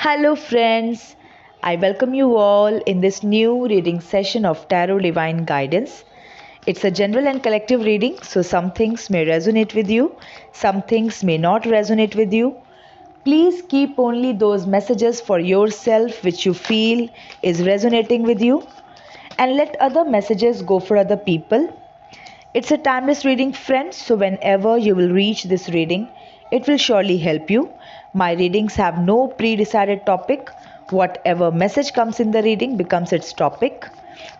Hello, friends. I welcome you all in this new reading session of Tarot Divine Guidance. It's a general and collective reading, so some things may resonate with you, some things may not resonate with you. Please keep only those messages for yourself which you feel is resonating with you, and let other messages go for other people. It's a timeless reading, friends, so whenever you will reach this reading, it will surely help you. My readings have no pre-decided topic. Whatever message comes in the reading becomes its topic.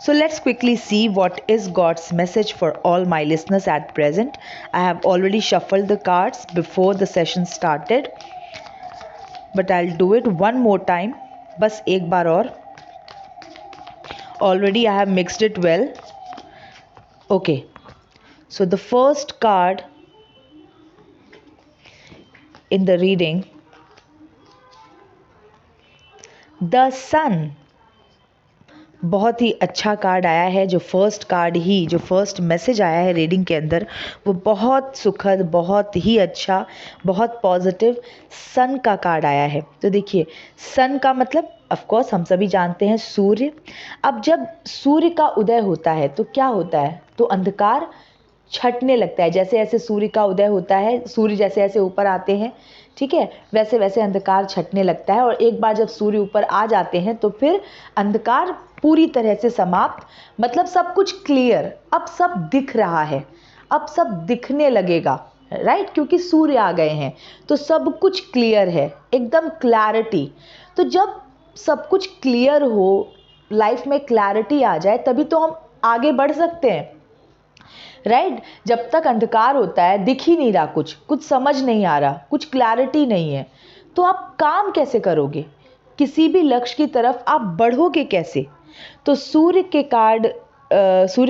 So let's quickly see what is God's message for all my listeners at present. I have already shuffled the cards before the session started, but I'll do it one more time. बस एक बार और. Already I have mixed it well. Okay. So the first card in the reading, the sun. बहुत ही अच्छा card आया है. जो first message आया है रीडिंग के अंदर, वो बहुत सुखद, बहुत ही अच्छा, बहुत पॉजिटिव सन का कार्ड आया है. तो देखिए, सन का मतलब ऑफ कोर्स हम सभी जानते हैं सूर्य. अब जब सूर्य का उदय होता है तो क्या होता है, तो अंधकार छटने लगता है. जैसे जैसे सूर्य का उदय होता है, सूर्य जैसे जैसे ऊपर आते हैं, ठीक है, वैसे वैसे अंधकार छटने लगता है. और एक बार जब सूर्य ऊपर आ जाते हैं तो फिर अंधकार पूरी तरह से समाप्त, मतलब सब कुछ क्लियर. अब सब दिख रहा है, अब सब दिखने लगेगा, राइट, क्योंकि सूर्य आ गए हैं तो सब कुछ क्लियर है, एकदम क्लैरिटी. तो जब सब कुछ क्लियर हो, लाइफ में क्लैरिटी आ जाए, तभी तो हम आगे बढ़ सकते हैं, राइट. जब तक अंधकार होता है, दिख ही नहीं रहा, कुछ समझ नहीं आ रहा, कुछ क्लैरिटी नहीं है, तो आप काम कैसे करोगे, किसी भी लक्ष्य की तरफ आप बढ़ोगे कैसे. तो सूर्य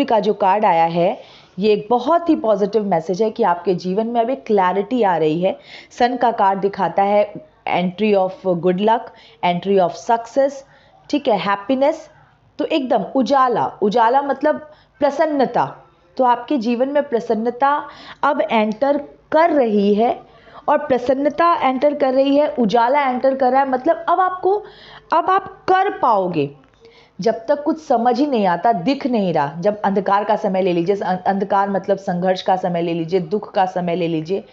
का जो कार्ड आया है, ये एक बहुत ही पॉजिटिव मैसेज है कि आपके जीवन में अब एक क्लैरिटी आ रही है. सन का कार्ड दिखाता है entry of good luck, entry of success, ठीक है, हैप्पीनेस. तो एकदम उजाला मतलब प्रसन्नता. तो आपके जीवन में प्रसन्नता अब एंटर कर रही है, और प्रसन्नता एंटर कर रही है, उजाला एंटर कर रहा है, मतलब अब आप कर पाओगे. जब तक कुछ समझ ही नहीं आता, दिख नहीं रहा, जब अंधकार का समय ले लीजिए, अंधकार मतलब संघर्ष का समय ले लीजिए, दुख का समय ले लीजिए,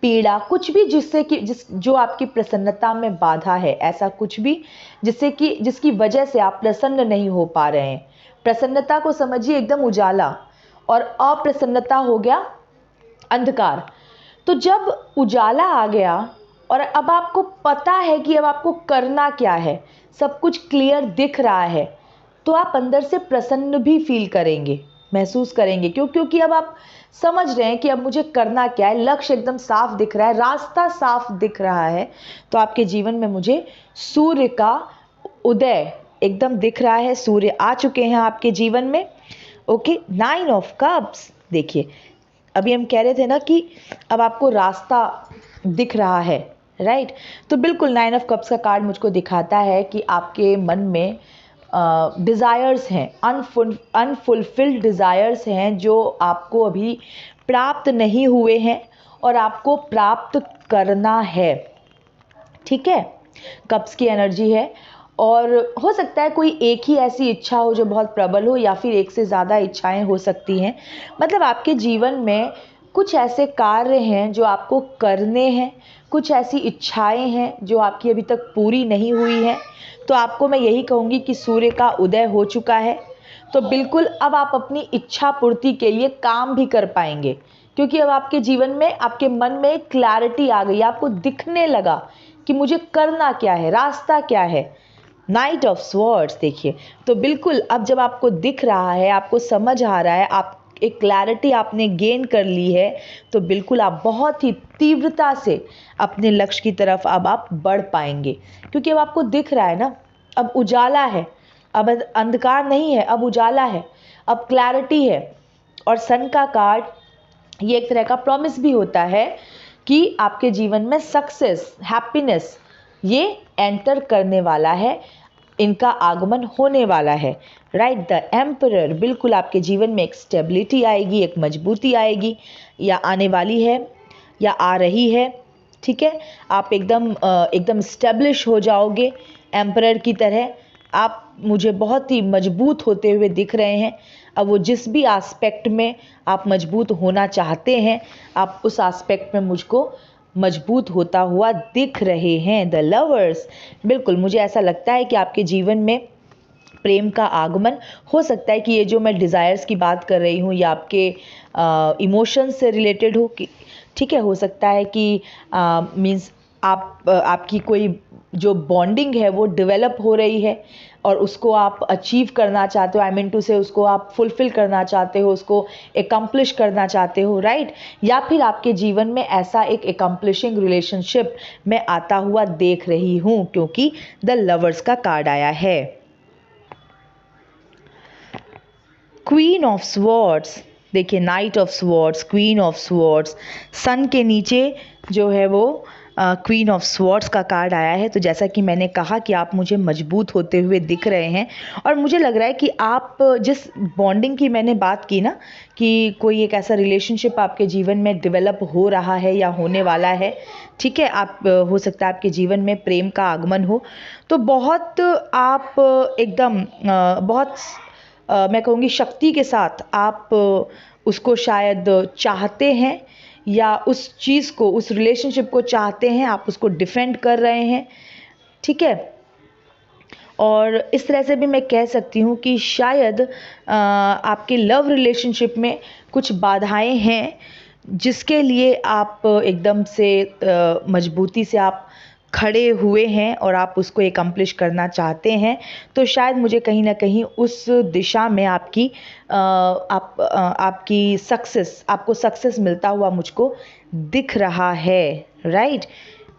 पीड़ा, कुछ भी जो आपकी प्रसन्नता में बाधा है, ऐसा कुछ भी जिसकी वजह से आप प्रसन्न नहीं हो पा रहे हैं. प्रसन्नता को समझिए एकदम उजाला, और अप्रसन्नता हो गया अंधकार. तो जब उजाला आ गया और अब आपको पता है कि अब आपको करना क्या है, सब कुछ क्लियर दिख रहा है, तो आप अंदर से प्रसन्न भी फील करेंगे, महसूस करेंगे. क्योंकि अब आप समझ रहे हैं कि अब मुझे करना क्या है, लक्ष्य एकदम साफ दिख रहा है, रास्ता साफ दिख रहा है. तो आपके जीवन में मुझे सूर्य का उदय एकदम दिख रहा है. सूर्य आ चुके हैं आपके जीवन में. Okay, 9 of cups. देखिए, अभी हम कह रहे थे ना कि अब आपको रास्ता दिख रहा है, राइट. तो बिल्कुल 9 ऑफ कप्स का कार्ड मुझको दिखाता है कि आपके मन में डिज़ायर्स हैं, अनफुलफिल्ड डिज़ायर्स हैं, जो आपको अभी प्राप्त नहीं हुए हैं और आपको प्राप्त करना है, ठीक है. कप्स की एनर्जी है, और हो सकता है कोई एक ही ऐसी इच्छा हो जो बहुत प्रबल हो, या फिर एक से ज़्यादा इच्छाएं हो सकती हैं. मतलब आपके जीवन में कुछ ऐसे कार्य हैं जो आपको करने हैं, कुछ ऐसी इच्छाएं हैं जो आपकी अभी तक पूरी नहीं हुई हैं. तो आपको मैं यही कहूँगी कि सूर्य का उदय हो चुका है, तो बिल्कुल अब आप अपनी इच्छा पूर्ति के लिए काम भी कर पाएंगे, क्योंकि अब आपके जीवन में, आपके मन में एक क्लैरिटी आ गई, आपको दिखने लगा कि मुझे करना क्या है, रास्ता क्या है. Night of swords. देखिए, तो बिल्कुल अब जब आपको दिख रहा है, आपको समझ आ रहा है, आप एक क्लैरिटी आपने गेन कर ली है, तो बिल्कुल आप बहुत ही तीव्रता से अपने लक्ष्य की तरफ अब आप बढ़ पाएंगे, क्योंकि अब आपको दिख रहा है ना, अब उजाला है, अब अंधकार नहीं है, अब उजाला है, अब क्लैरिटी है. और सन का कार्ड ये एक तरह का प्रॉमिस भी होता है कि आपके जीवन में सक्सेस, हैप्पीनेस ये एंटर करने वाला है, इनका आगमन होने वाला है, राइट. The emperor. बिल्कुल आपके जीवन में एक स्टेबिलिटी आएगी, एक मजबूती आएगी, या आने वाली है, या आ रही है. ठीक है, आप एकदम स्टेब्लिश हो जाओगे एम्परर की तरह। आप मुझे बहुत ही मजबूत होते हुए दिख रहे हैं। अब वो जिस भी एस्पेक्ट में आप मजबूत होना चाहते हैं, आप उस एस्पेक्ट में मुझको मजबूत होता हुआ दिख रहे हैं। द लवर्स, बिल्कुल मुझे ऐसा लगता है कि आपके जीवन में प्रेम का आगमन हो सकता है कि ये जो मैं डिज़ायर्स की बात कर रही हूँ या आपके इमोशंस से रिलेटेड हो कि ठीक है, हो सकता है कि मीन्स आपकी कोई जो बॉन्डिंग है वो डेवलप हो रही है और उसको आप अचीव करना चाहते हो, आई मीन टू से उसको आप फुलफिल करना चाहते हो, उसको एकम्प्लिश करना चाहते हो, राइट। या फिर आपके जीवन में ऐसा एक एकम्प्लिशिंग रिलेशनशिप मैं आता हुआ देख रही हूँ, क्योंकि द लवर्स का कार्ड आया है। क्वीन ऑफ स्वॉर्ड्स, देखिए knight of swords, queen of swords, sun के नीचे जो है वो क्वीन ऑफ स्वॉर्ड्स का कार्ड आया है। तो जैसा कि मैंने कहा कि आप मुझे मजबूत होते हुए दिख रहे हैं और मुझे लग रहा है कि आप जिस बॉन्डिंग की मैंने बात की ना, कि कोई एक ऐसा रिलेशनशिप आपके जीवन में डेवलप हो रहा है या होने वाला है, ठीक है, आप हो सकता है आपके जीवन में प्रेम का आगमन हो। तो बहुत आप एकदम बहुत मैं कहूँगी शक्ति के साथ आप उसको शायद चाहते हैं या उस चीज़ को, उस रिलेशनशिप को चाहते हैं, आप उसको डिफेंड कर रहे हैं, ठीक है। और इस तरह से भी मैं कह सकती हूँ कि शायद आपके लव रिलेशनशिप में कुछ बाधाएं हैं जिसके लिए आप एकदम से मजबूती से आप खड़े हुए हैं और आप उसको एकम्प्लिश करना चाहते हैं। तो शायद मुझे कहीं ना कहीं उस दिशा में आपकी सक्सेस, आपको सक्सेस मिलता हुआ मुझको दिख रहा है, राइट।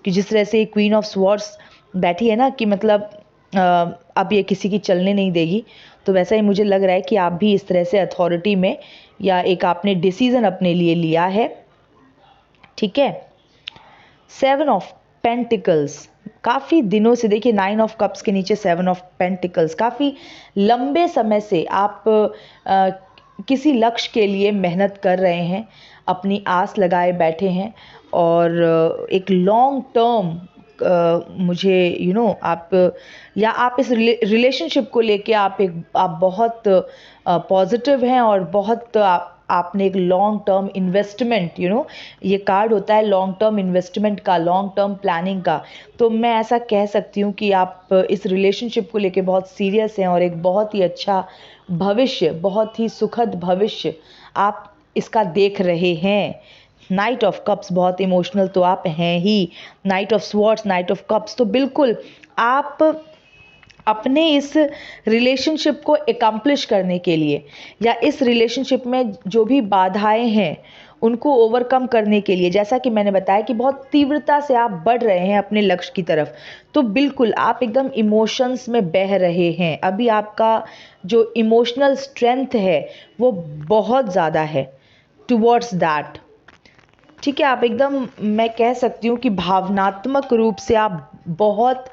कि जिस तरह से क्वीन ऑफ स्वॉर्ड्स बैठी है ना, कि मतलब अब ये किसी की चलने नहीं देगी, तो वैसा ही मुझे लग रहा है कि आप भी इस तरह से अथॉरिटी में या एक आपने डिसीजन अपने लिए लिया है, ठीक है। 7 ऑफ पेंटिकल्स, काफ़ी दिनों से, देखिए 9 ऑफ कप्स के नीचे 7 ऑफ पेंटिकल्स, काफ़ी लंबे समय से आप किसी लक्ष्य के लिए मेहनत कर रहे हैं, अपनी आस लगाए बैठे हैं और एक लॉन्ग टर्म मुझे आप या आप इस रिलेशनशिप को लेके आप बहुत पॉजिटिव हैं और बहुत आपने एक लॉन्ग टर्म इन्वेस्टमेंट, ये कार्ड होता है लॉन्ग टर्म इन्वेस्टमेंट का, लॉन्ग टर्म प्लानिंग का। तो मैं ऐसा कह सकती हूँ कि आप इस रिलेशनशिप को लेके बहुत सीरियस हैं और एक बहुत ही अच्छा भविष्य, बहुत ही सुखद भविष्य आप इसका देख रहे हैं। नाइट ऑफ कप्स, बहुत इमोशनल तो आप हैं ही। Knight of swords, knight of cups, तो बिल्कुल आप अपने इस रिलेशनशिप को एकम्प्लिश करने के लिए या इस रिलेशनशिप में जो भी बाधाएं हैं उनको ओवरकम करने के लिए, जैसा कि मैंने बताया कि बहुत तीव्रता से आप बढ़ रहे हैं अपने लक्ष्य की तरफ, तो बिल्कुल आप एकदम इमोशंस में बह रहे हैं। अभी आपका जो इमोशनल स्ट्रेंथ है वो बहुत ज़्यादा है टुवर्ड्स दैट, ठीक है। आप एकदम, मैं कह सकती हूँ कि भावनात्मक रूप से आप बहुत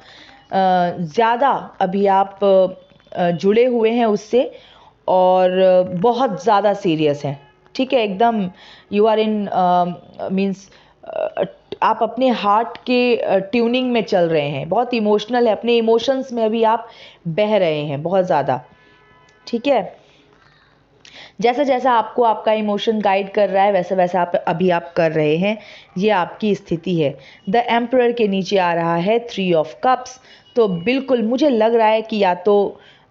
ज़्यादा अभी आप जुड़े हुए हैं उससे और बहुत ज़्यादा सीरियस हैं, ठीक है। एकदम यू आर इन मीन्स आप अपने हार्ट के ट्यूनिंग में चल रहे हैं, बहुत इमोशनल है, अपने इमोशंस में अभी आप बह रहे हैं बहुत ज़्यादा, ठीक है। जैसा जैसा आपको आपका इमोशन गाइड कर रहा है वैसा वैसा आप कर रहे हैं, ये आपकी स्थिति है। द एम्परर के नीचे आ रहा है 3 ऑफ कप्स, तो बिल्कुल मुझे लग रहा है कि या तो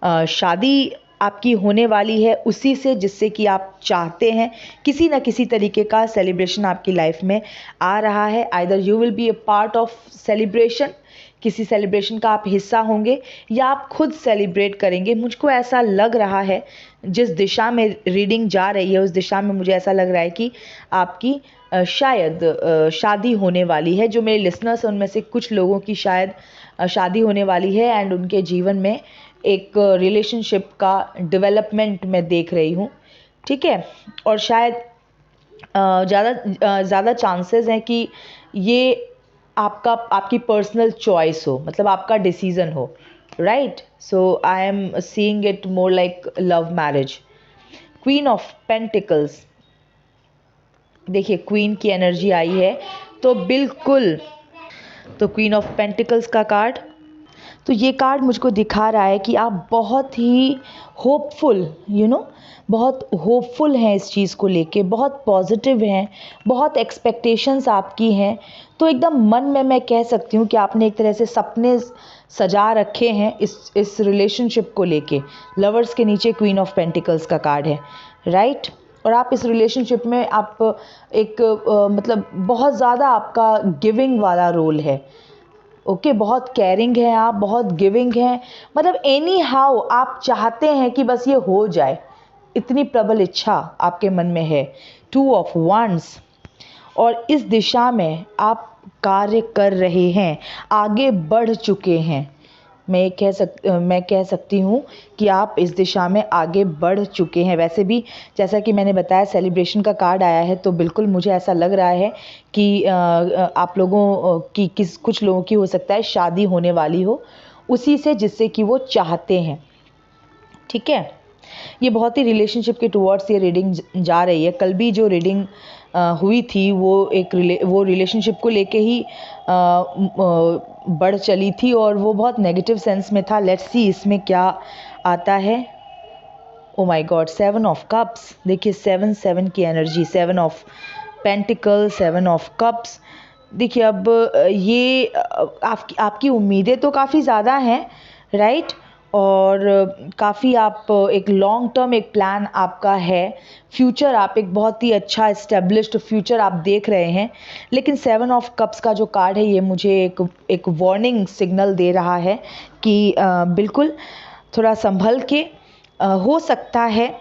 शादी आपकी होने वाली है उसी से जिससे कि आप चाहते हैं, किसी ना किसी तरीके का सेलिब्रेशन आपकी लाइफ में आ रहा है। Either you will be A part of celebration, किसी सेलिब्रेशन का आप हिस्सा होंगे या आप खुद सेलिब्रेट करेंगे। मुझको ऐसा लग रहा है, जिस दिशा में रीडिंग जा रही है उस दिशा में मुझे ऐसा लग रहा है कि आपकी शायद शादी होने वाली है। जो मेरे लिसनर्स हैं उनमें से कुछ लोगों की शायद शादी होने वाली है एंड उनके जीवन में एक रिलेशनशिप का डेवलपमेंट मैं देख रही हूँ, ठीक है। और शायद ज़्यादा चांसेस हैं कि ये आपकी पर्सनल चॉइस हो, मतलब आपका डिसीजन हो, right. So I am seeing it more like love marriage. Queen of pentacles, देखिए क्वीन की एनर्जी आई है, तो बिल्कुल, तो क्वीन ऑफ पेंटिकल्स का कार्ड, तो ये कार्ड मुझको दिखा रहा है कि आप बहुत ही होपफुल बहुत होपफुल हैं इस चीज़ को लेके, बहुत पॉजिटिव हैं, बहुत एक्सपेक्टेशंस आपकी हैं। तो एकदम मन में मैं कह सकती हूँ कि आपने एक तरह से सपने सजा रखे हैं इस रिलेशनशिप को लेके। लवर्स के नीचे क्वीन ऑफ पेंटिकल्स का कार्ड है, राइट। और आप इस रिलेशनशिप में आप एक मतलब बहुत ज़्यादा आपका गिविंग वाला रोल है, ओके बहुत केयरिंग है आप, बहुत गिविंग हैं, मतलब एनी हाउ आप चाहते हैं कि बस ये हो जाए, इतनी प्रबल इच्छा आपके मन में है। 2 ऑफ wands, और इस दिशा में आप कार्य कर रहे हैं, आगे बढ़ चुके हैं। मैं कह सकती हूँ कि आप इस दिशा में आगे बढ़ चुके हैं। वैसे भी जैसा कि मैंने बताया सेलिब्रेशन का कार्ड आया है, तो बिल्कुल मुझे ऐसा लग रहा है कि आप लोगों की कुछ लोगों की हो सकता है शादी होने वाली हो उसी से जिससे कि वो चाहते हैं, ठीक है। ये बहुत ही रिलेशनशिप के टुवर्ड्स ये रीडिंग जा रही है। कल भी जो रीडिंग हुई थी वो रिलेशनशिप को लेके ही बढ़ चली थी और वो बहुत नेगेटिव सेंस में था। लेट्स सी इसमें क्या आता है। Oh my God, 7 of cups, देखिए 7 की energy, 7 of pentacle, 7 of cups. देखिए अब ये आपकी उम्मीदें तो काफ़ी ज़्यादा हैं, राइट, और काफ़ी आप एक लॉन्ग टर्म एक प्लान आपका है, फ्यूचर आप एक बहुत ही अच्छा इस्टेब्लिश्ड फ्यूचर आप देख रहे हैं। लेकिन 7 ऑफ कप्स का जो कार्ड है ये मुझे एक वार्निंग सिग्नल दे रहा है कि बिल्कुल थोड़ा संभल के, हो सकता है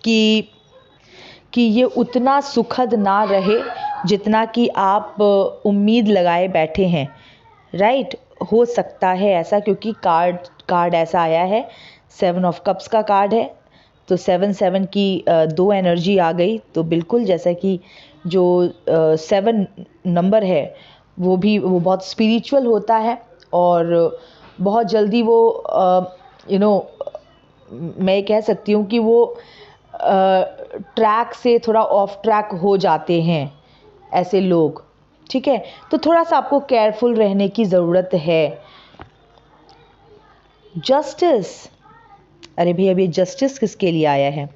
कि ये उतना सुखद ना रहे जितना कि आप उम्मीद लगाए बैठे हैं, राइट। हो सकता है ऐसा, क्योंकि कार्ड ऐसा आया है, 7 ऑफ कप्स का कार्ड है, तो 7 की 2 एनर्जी आ गई। तो बिल्कुल जैसा कि जो 7 नंबर है वो बहुत स्पिरिचुअल होता है और बहुत जल्दी वो मैं कह सकती हूँ कि वो ट्रैक से थोड़ा ऑफ ट्रैक हो जाते हैं ऐसे लोग, ठीक है। तो थोड़ा सा आपको केयरफुल रहने की ज़रूरत है। जस्टिस, अरे भैया अभी जस्टिस किसके लिए आया है?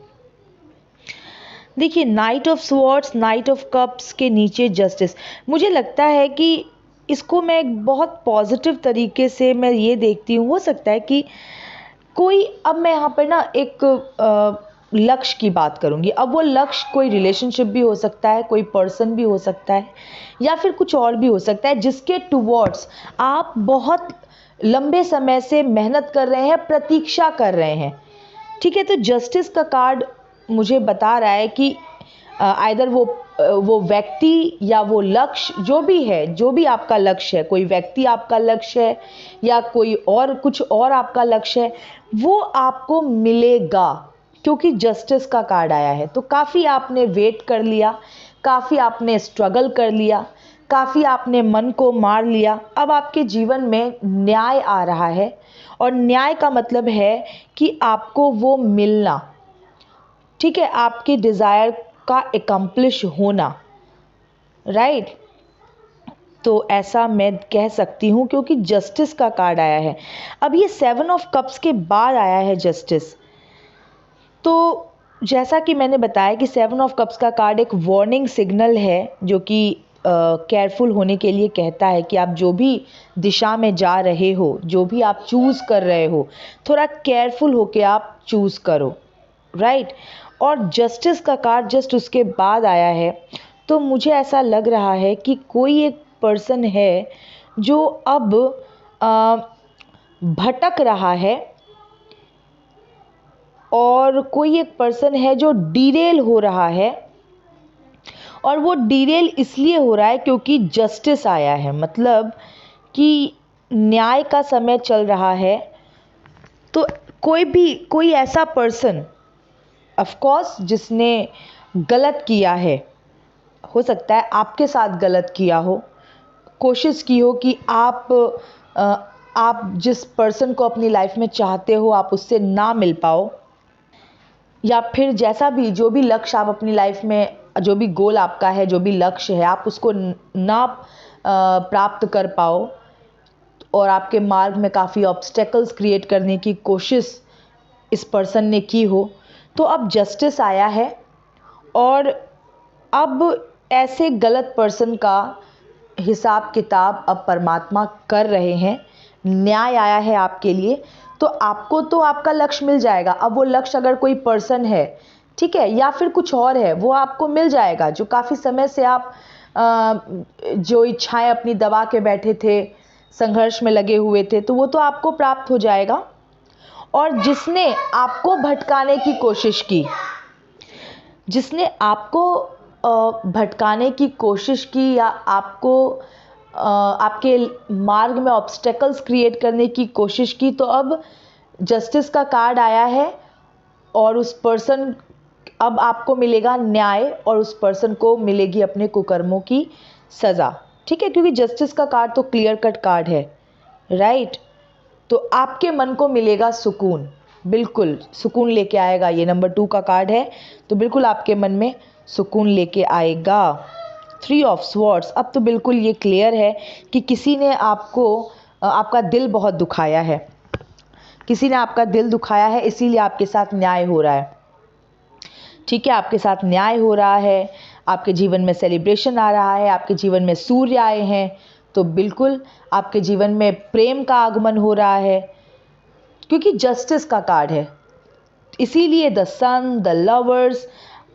देखिए knight of swords, knight of cups के नीचे जस्टिस, मुझे लगता है कि इसको मैं एक बहुत पॉजिटिव तरीके से मैं ये देखती हूँ। हो सकता है कि कोई, अब मैं यहाँ पर ना एक लक्ष्य की बात करूँगी। अब वो लक्ष्य कोई रिलेशनशिप भी हो सकता है, कोई पर्सन भी हो सकता है, या फिर कुछ और भी हो सकता है जिसके टुवर्ड्स आप बहुत लंबे समय से मेहनत कर रहे हैं, प्रतीक्षा कर रहे हैं, ठीक है। तो जस्टिस का कार्ड मुझे बता रहा है कि आइदर वो व्यक्ति या वो लक्ष्य जो भी है, जो भी आपका लक्ष्य है, कोई व्यक्ति आपका लक्ष्य है या कोई और कुछ और आपका लक्ष्य है, वो आपको मिलेगा, क्योंकि जस्टिस का कार्ड आया है। तो काफ़ी आपने वेट कर लिया, काफ़ी आपने स्ट्रगल कर लिया, काफ़ी आपने मन को मार लिया। अब आपके जीवन में न्याय आ रहा है, और न्याय का मतलब है कि आपको वो मिलना, ठीक है, आपके डिज़ायर का एकम्प्लिश होना, राइट। तो ऐसा मैं कह सकती हूँ क्योंकि जस्टिस का कार्ड आया है। अब ये 7 ऑफ कप्स के बाद आया है जस्टिस। तो जैसा कि मैंने बताया कि 7 ऑफ कप्स का कार्ड एक वार्निंग सिग्नल है जो कि केयरफुल होने के लिए कहता है कि आप जो भी दिशा में जा रहे हो, जो भी आप चूज़ कर रहे हो, थोड़ा केयरफुल होके आप चूज़ करो, राइट। और जस्टिस का कार्ड जस्ट उसके बाद आया है। तो मुझे ऐसा लग रहा है कि कोई एक पर्सन है जो अब भटक रहा है, और कोई एक पर्सन है जो डीरेल हो रहा है, और वो डीरेल इसलिए हो रहा है क्योंकि जस्टिस आया है, मतलब कि न्याय का समय चल रहा है। तो कोई ऐसा पर्सन ऑफ कोर्स जिसने गलत किया है, हो सकता है आपके साथ गलत किया हो, कोशिश की हो कि आप जिस पर्सन को अपनी लाइफ में चाहते हो आप उससे ना मिल पाओ, या फिर जैसा भी जो भी लक्ष्य आप अपनी लाइफ में जो भी गोल आपका है, जो भी लक्ष्य है, आप उसको ना प्राप्त कर पाओ और आपके मार्ग में काफ़ी ऑब्स्टेकल्स क्रिएट करने की कोशिश इस पर्सन ने की हो, तो अब जस्टिस आया है और अब ऐसे गलत पर्सन का हिसाब किताब अब परमात्मा कर रहे हैं। न्याय आया है आपके लिए, तो आपको तो आपका लक्ष्य मिल जाएगा। अब वो लक्ष्य अगर कोई पर्सन है, ठीक है, या फिर कुछ और है, वो आपको मिल जाएगा। जो काफ़ी समय से आप जो इच्छाएं अपनी दबा के बैठे थे, संघर्ष में लगे हुए थे, तो वो तो आपको प्राप्त हो जाएगा। और जिसने आपको भटकाने की कोशिश की, जिसने आपको भटकाने की कोशिश की या आपको आपके मार्ग में ऑब्स्टेकल्स क्रिएट करने की कोशिश की, तो अब जस्टिस का कार्ड आया है और उस पर्सन, अब आपको मिलेगा न्याय और उस पर्सन को मिलेगी अपने कुकर्मों की सज़ा। ठीक है, क्योंकि जस्टिस का कार्ड तो क्लियर कट कार्ड है, राइट। तो आपके मन को मिलेगा सुकून, बिल्कुल सुकून लेके आएगा। ये नंबर 2 का कार्ड है, तो बिल्कुल आपके मन में सुकून लेके आएगा। 3 ऑफ स्वॉर्ड्स, अब तो बिल्कुल ये क्लियर है कि किसी ने आपको आपका दिल बहुत दुखाया है, किसी ने आपका दिल दुखाया है, इसीलिए आपके साथ न्याय हो रहा है। ठीक है, आपके साथ न्याय हो रहा है, आपके जीवन में सेलिब्रेशन आ रहा है, आपके जीवन में सूर्य आए हैं, तो बिल्कुल आपके जीवन में प्रेम का आगमन हो रहा है, क्योंकि जस्टिस का कार्ड है। इसीलिए द सन, द लवर्स,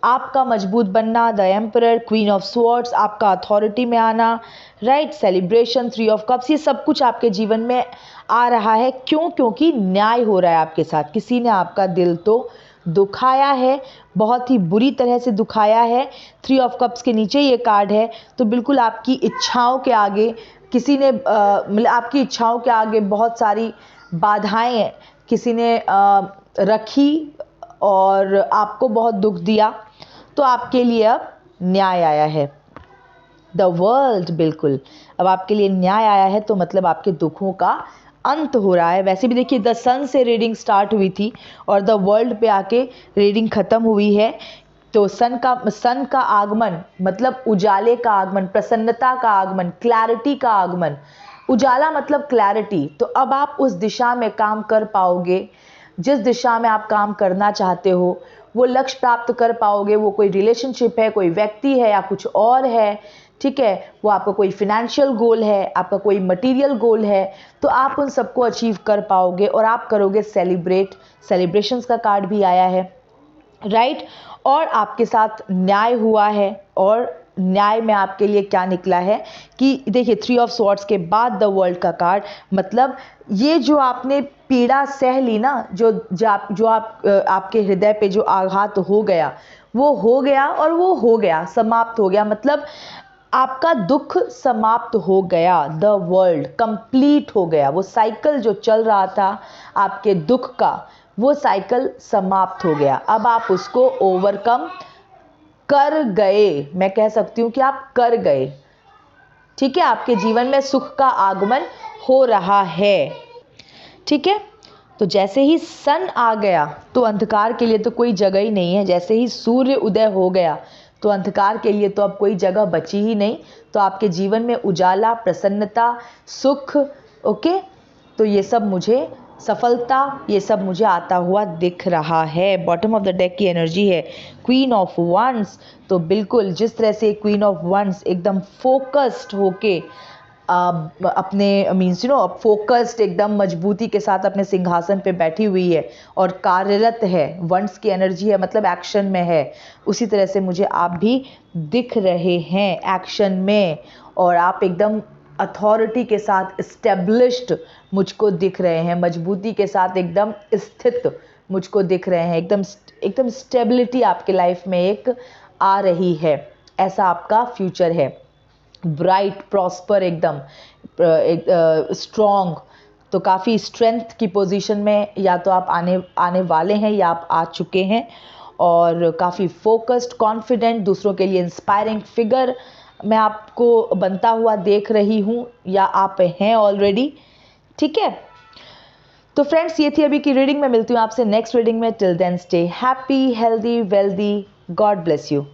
आपका मजबूत बनना, the emperor, queen of swords, आपका अथॉरिटी में आना, राइट, सेलिब्रेशन, 3 ऑफ कप्स, ये सब कुछ आपके जीवन में आ रहा है। क्यों? क्योंकि न्याय हो रहा है आपके साथ। किसी ने आपका दिल तो दुखाया है, बहुत ही बुरी तरह से दुखाया है। 3 ऑफ कप्स के नीचे ये कार्ड है, तो बिल्कुल आपकी इच्छाओं के आगे किसी ने मतलब आपकी इच्छाओं के आगे बहुत सारी बाधाएं किसी ने रखी और आपको बहुत दुख दिया, तो आपके लिए अब न्याय आया है। द वर्ल्ड, बिल्कुल अब आपके लिए न्याय आया है, तो मतलब आपके दुखों का अंत हो रहा है। वैसे भी देखिए, द सन से रीडिंग स्टार्ट हुई थी और द वर्ल्ड पे आके रीडिंग ख़त्म हुई है। तो सन का आगमन मतलब उजाले का आगमन, प्रसन्नता का आगमन, क्लैरिटी का आगमन। उजाला मतलब क्लैरिटी। तो अब आप उस दिशा में काम कर पाओगे जिस दिशा में आप काम करना चाहते हो, वो लक्ष्य प्राप्त कर पाओगे। वो कोई रिलेशनशिप है, कोई व्यक्ति है या कुछ और है, ठीक है, वो आपका कोई फिनेंशियल गोल है, आपका कोई मटेरियल गोल है, तो आप उन सबको अचीव कर पाओगे और आप करोगे सेलिब्रेट। सेलिब्रेशंस का कार्ड भी आया है, राइट। और आपके साथ न्याय हुआ है, और न्याय में आपके लिए क्या निकला है कि देखिए 3 ऑफ स्वॉर्ड्स के बाद द वर्ल्ड का कार्ड, मतलब ये जो आपने पीड़ा सह ली ना, आपके हृदय पे जो आघात हो गया, वो हो गया और वो हो गया, समाप्त हो गया। मतलब आपका दुख समाप्त हो गया, द वर्ल्ड कंप्लीट हो गया। वो साइकिल जो चल रहा था आपके दुख का, वो साइकिल समाप्त हो गया। अब आप उसको ओवरकम कर गए। मैं कह सकती हूँ कि आप कर गए, ठीक है। आपके जीवन में सुख का आगमन हो रहा है, ठीक है। तो जैसे ही सन आ गया, तो अंधकार के लिए तो कोई जगह ही नहीं है। जैसे ही सूर्य उदय हो गया, तो अंधकार के लिए तो अब कोई जगह बची ही नहीं। तो आपके जीवन में उजाला, प्रसन्नता, सुख, ओके। तो ये सब मुझे सफलता, ये सब मुझे आता हुआ दिख रहा है। बॉटम ऑफ द डेक की एनर्जी है क्वीन ऑफ वंस। तो बिल्कुल जिस तरह से क्वीन ऑफ वंस एकदम फोकस्ड होके अपने मीन्स फोकस्ड एकदम मजबूती के साथ अपने सिंहासन पे बैठी हुई है और कार्यरत है, वंस की एनर्जी है, मतलब एक्शन में है, उसी तरह से मुझे आप भी दिख रहे हैं एक्शन में। और आप एकदम अथॉरिटी के साथ इस्टेब्लिश्ड मुझको दिख रहे हैं, मजबूती के साथ एकदम स्थित मुझको दिख रहे हैं। एकदम स्टेबिलिटी आपके लाइफ में एक आ रही है, ऐसा आपका फ्यूचर है। ब्राइट, प्रॉस्पर, एकदम स्ट्रॉन्ग। तो काफ़ी स्ट्रेंथ की पोजीशन में या तो आप आने वाले हैं या आप आ चुके हैं, और काफ़ी फोकस्ड, कॉन्फिडेंट, दूसरों के लिए इंस्पायरिंग फिगर मैं आपको बनता हुआ देख रही हूँ, या आप हैं ऑलरेडी, ठीक है। तो फ्रेंड्स, ये थी अभी की रीडिंग। मैं मिलती हूँ आपसे नेक्स्ट रीडिंग में। Till then stay happy, healthy, wealthy. God bless you.